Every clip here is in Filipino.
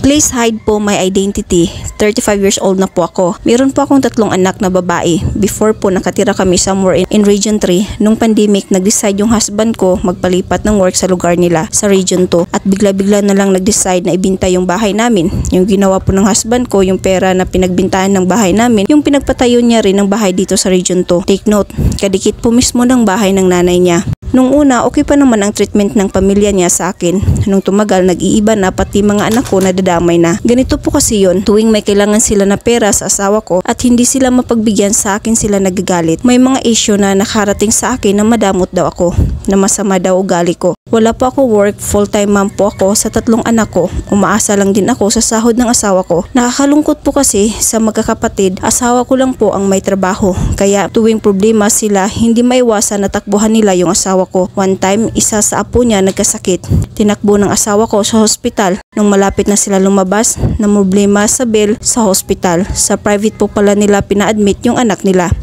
Please hide po my identity. 35 years old na po ako. Meron po akong 3 anak na babae. Before po nakatira kami somewhere in Region 3. Nung pandemic, nag-decide yung husband ko magpalipat ng work sa lugar nila sa Region 2. At bigla-bigla na lang nag-decide na ibinta yung bahay namin. Yung ginawa po ng husband ko, yung pera na pinagbintahan ng bahay namin, yung pinagpatayo niya rin ng bahay dito sa Region 2. Take note, kadikit po mismo ng bahay ng nanay niya. Nung una, okay pa naman ang treatment ng pamilya niya sa akin. Nung tumagal, nag-iiba na pati mga anak ko nadadamay na. Ganito po kasi yun, tuwing may kailangan sila na pera sa asawa ko at hindi sila mapagbigyan sa akin sila nagagalit. May mga issue na nakarating sa akin na madamot daw ako, na masama daw ugali ko. Wala po ako work, full-time mom po ako sa 3 anak ko. Umaasa lang din ako sa sahod ng asawa ko. Nakakalungkot po kasi sa magkakapatid, asawa ko lang po ang may trabaho. Kaya tuwing problema sila, hindi maiwasan na takbuhan nila yung asawa ko. One time, isa sa apo niya nagkasakit. Tinakbo ng asawa ko sa hospital. Nung malapit na sila lumabas, na problema sa bill sa hospital. Sa private po pala nila pina-admit yung anak nila.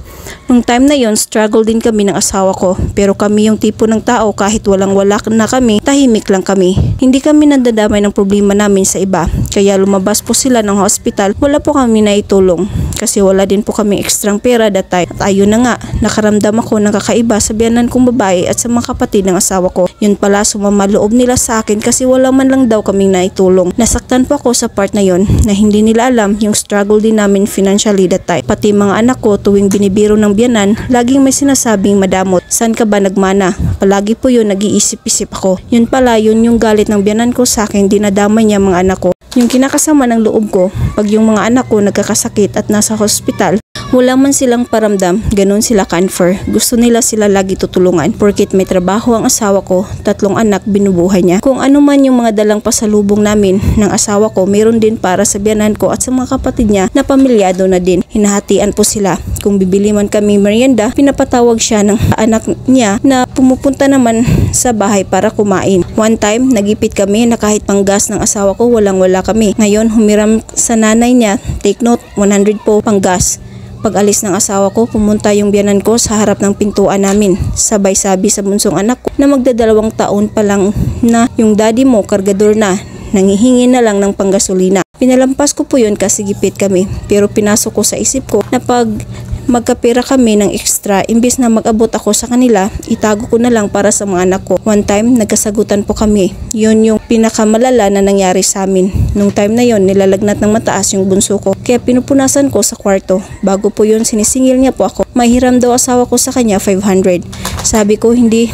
Nung time na yon, struggle din kami ng asawa ko. Pero kami yung tipo ng tao kahit walang-wala na kami, tahimik lang kami. Hindi kami nandadamay ng problema namin sa iba. Kaya lumabas po sila ng hospital, wala po kami naitulong. Kasi wala din po kami ekstrang pera that time. At ayun na nga, nakaramdam ako ng kakaiba sa biyanan kong babae at sa mga kapatid ng asawa ko. Yun pala, sumama loob nila sa akin kasi wala man lang daw kaming naitulong. Nasaktan po ako sa part na yon na hindi nila alam yung struggle din namin financially that time. Pati mga anak ko tuwing binibiro ng biyanan, laging may sinasabing madamot. Saan ka ba nagmana? Palagi po yun nag-iisip-isip ako. Yun pala, yun yung galit ng biyanan ko sa akin, dinadamay niya mga anak ko. Yung kinakasama ng loob ko, pag yung mga anak ko nagkakasakit at nasa hospital, wala man silang paramdam, ganun sila kanfer. Gusto nila sila lagi tutulungan. Porkit may trabaho ang asawa ko, 3 anak binubuhay niya. Kung ano man yung mga dalang pasalubong namin ng asawa ko, meron din para sa biyanan ko at sa mga kapatid niya na pamilyado na din. Hinahatian po sila. Kung bibili man kami merienda, pinapatawag siya ng anak niya na pumupunta naman sa bahay para kumain. One time, nagipit kami na kahit panggas ng asawa ko, walang-wala kami. Ngayon, humiram sa nanay niya, take note, 100 po panggas. Pag alis ng asawa ko, pumunta yung biyanan ko sa harap ng pintuan namin. Sabay sabi sa bunsong anak ko na magdadalawang taon pa lang na yung daddy mo kargador na, nangihingi na lang ng panggasolina. Pinalampas ko po yun kasi gipit kami. Pero pinasok ko sa isip ko na pag magkapera kami ng extra, imbis na mag-abot ako sa kanila, itago ko na lang para sa mga anak ko. One time, nagkasagutan po kami. Yun yung pinakamalala na nangyari sa amin. Nung time na yon, nilalagnat ng mataas yung bunso ko. Kaya pinupunasan ko sa kwarto. Bago po yun, sinisingil niya po ako. Mahiram daw asawa ko sa kanya 500. Sabi ko, hindi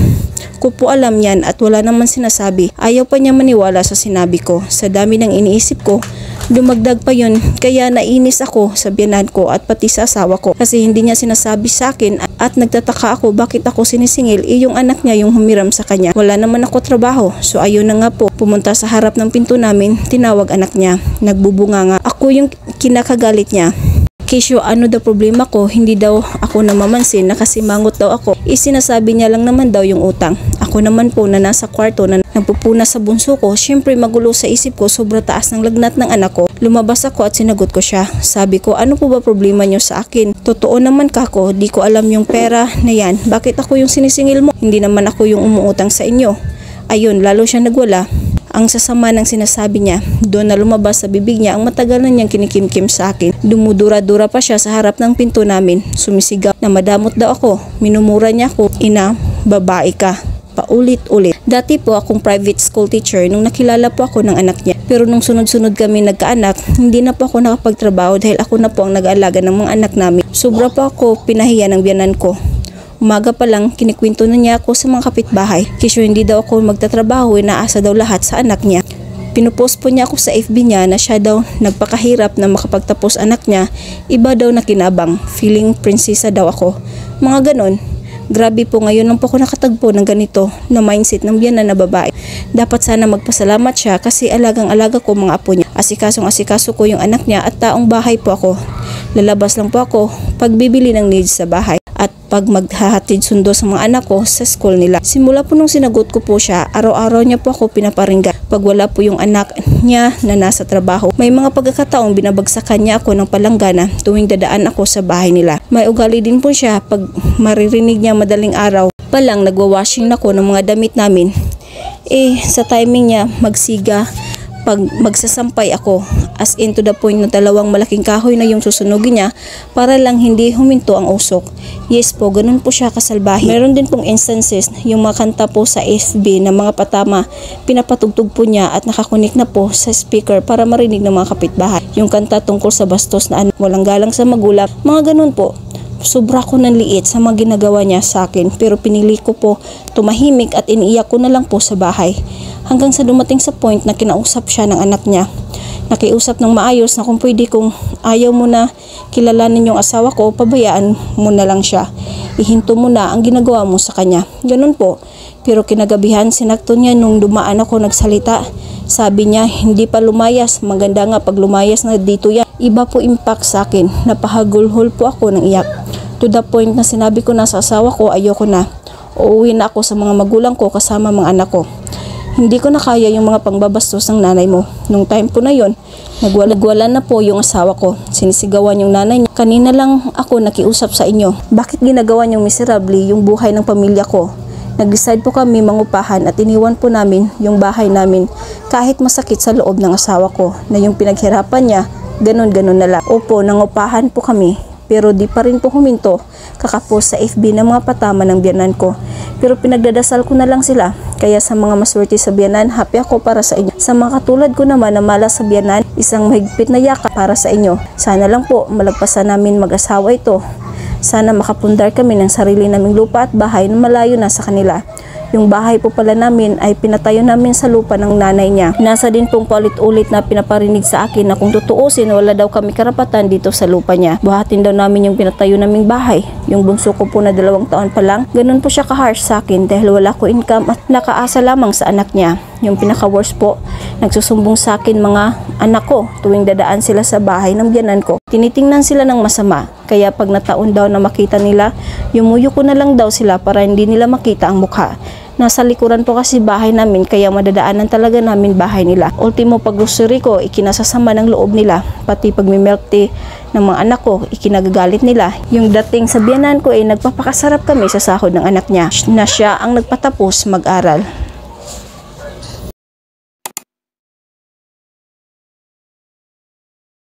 ko po alam yan at wala naman sinasabi. Ayaw pa niya maniwala sa sinabi ko. Sa dami ng iniisip ko, dumagdag pa yun, kaya nainis ako sa biyanan ko at pati sa asawa ko kasi hindi niya sinasabi sa akin at nagtataka ako bakit ako sinisingil, yung anak niya yung humiram sa kanya. Wala naman ako trabaho, so ayun na nga po, pumunta sa harap ng pinto namin, tinawag anak niya, nagbubunga nga. Ako yung kinakagalit niya. Kesyo, ano daw problema ko, hindi daw ako namamansin na kasi mangot daw ako. Isinasabi niya lang naman daw yung utang. Ako naman po na nasa kwarto na nagpupuna sa bunso ko, syempre magulo sa isip ko, sobra taas ng lagnat ng anak ko. Lumabas ako at sinagot ko siya. Sabi ko, ano po ba problema niyo sa akin? Totoo naman kako, di ko alam yung pera na yan. Bakit ako yung sinisingil mo? Hindi naman ako yung umuutang sa inyo. Ayun, lalo siya nagwala. Ang sasama ng sinasabi niya, doon na lumabas sa bibig niya ang matagal na niyang kinikimkim sa akin. Dumudura-dura pa siya sa harap ng pinto namin. Sumisigaw na madamot daw ako. Minumura niya ako, ina, babae ka. Paulit-ulit. Dati po akong private school teacher nung nakilala po ako ng anak niya. Pero nung sunod-sunod kami nagkaanak, hindi na po ako nakapagtrabaho dahil ako na po ang nag-aalaga ng mga anak namin. Sobra po ako pinahiya ng biyanan ko. Umaga pa lang, kinikwento na niya ako sa mga kapitbahay. Kisyo hindi daw ako magtatrabaho, inaasa daw lahat sa anak niya. Pinupost po niya ako sa FB niya na siya daw nagpakahirap na makapagtapos anak niya. Iba daw na kinabang, feeling prinsesa daw ako. Mga ganon. Grabe po, ngayon lang po ako nakatagpo ng ganito na mindset ng biyanan na babae. Dapat sana magpasalamat siya kasi alagang-alaga ko mga apo niya. Asikasong-asikaso ko yung anak niya at taong bahay po ako. Lalabas lang po ako pag bibili ng needs sa bahay at pag maghahatid sundo sa mga anak ko sa school nila. Simula po nung sinagot ko po siya, araw-araw niya po ako pinaparinggan. Pag wala po yung anak niya na nasa trabaho, may mga pagkakataong binabagsakan niya ako ng palanggana tuwing dadaan ako sa bahay nila. May ugali din po siya pag maririnig niya madaling araw pa lang nagwa-washing na ko ng mga damit namin. Sa timing niya magsiga pag magsasampay ako, as in to the point na 2 malaking kahoy na yung susunugin niya para lang hindi huminto ang usok. Yes po, ganun po siya kasalbahe. Meron din pong instances yung mga kanta po sa FB na mga patama, pinapatugtog po niya at nakakunik na po sa speaker para marinig ng mga kapitbahay. Yung kanta tungkol sa bastos na walang galang sa magulang, mga ganun po. Sobra ko ng liit sa mga ginagawa niya sa akin, pero pinili ko po tumahimik at iniiyak ko na lang po sa bahay. Hanggang sa dumating sa point na kinausap siya ng anak niya. Nakiusap ng maayos na kung pwede, kung ayaw mo na kilalanin yung asawa ko, pabayaan mo na lang siya. Ihinto mo na ang ginagawa mo sa kanya. Ganun po. Pero kinagabihan, sinakto niya nung dumaan ako nagsalita. Sabi niya, hindi pa lumayas. Maganda nga pag lumayas na dito yan. Iba po impact sa akin. Napahagulhol po ako ng iyak. To the point na sinabi ko na sa asawa ko, ayoko na. Uuwi na ako sa mga magulang ko kasama mga anak ko. Hindi ko na kaya yung mga pangbabastos ng nanay mo. Nung time ko na yon, nagwala na po yung asawa ko. Sinisigawan yung nanay niya. Kanina lang ako nakiusap sa inyo. Bakit ginagawa niyong miserable yung buhay ng pamilya ko? Nag-decide po kami mangupahan at iniwan po namin yung bahay namin kahit masakit sa loob ng asawa ko na yung pinaghirapan niya, ganun-ganun na lang. Opo, nangupahan po kami pero di pa rin po huminto kakapos sa FB ng mga patama ng biyanan ko. Pero pinagdadasal ko na lang sila. Kaya sa mga maswerte sa biyanan, happy ako para sa inyo. Sa mga katulad ko naman na malas sa biyanan, isang mahigpit na yakap para sa inyo. Sana lang po malagpasan namin mag-asawa ito. Sana makapundar kami ng sarili naming lupa at bahay na malayo na sa kanila. Yung bahay po pala namin ay pinatayo namin sa lupa ng nanay niya. Nasa din pong paulit-ulit na pinaparinig sa akin na kung tutuusin, wala daw kami karapatan dito sa lupa niya. Buhatin daw namin yung pinatayo naming bahay. Yung bunso ko po na 2 taon pa lang, ganun po siya ka-harsh sa akin dahil wala ko income at nakaasa lamang sa anak niya. Yung pinaka-worst po, nagsusumbong sa akin mga anak ko tuwing dadaan sila sa bahay ng biyanan ko. Tinitingnan sila ng masama. Kaya pag nataon daw na makita nila, yumuyo ko na lang daw sila para hindi nila makita ang mukha. Nasa likuran po kasi bahay namin kaya madadaanan talaga namin bahay nila. Ultimo pag grocery ko, ikinasasama ng loob nila. Pati pag may milk tea ng mga anak ko, ikinagagalit nila. Yung dating sa biyanan ko ay nagpapakasarap kami sa sahod ng anak niya na siya ang nagpatapos mag-aral.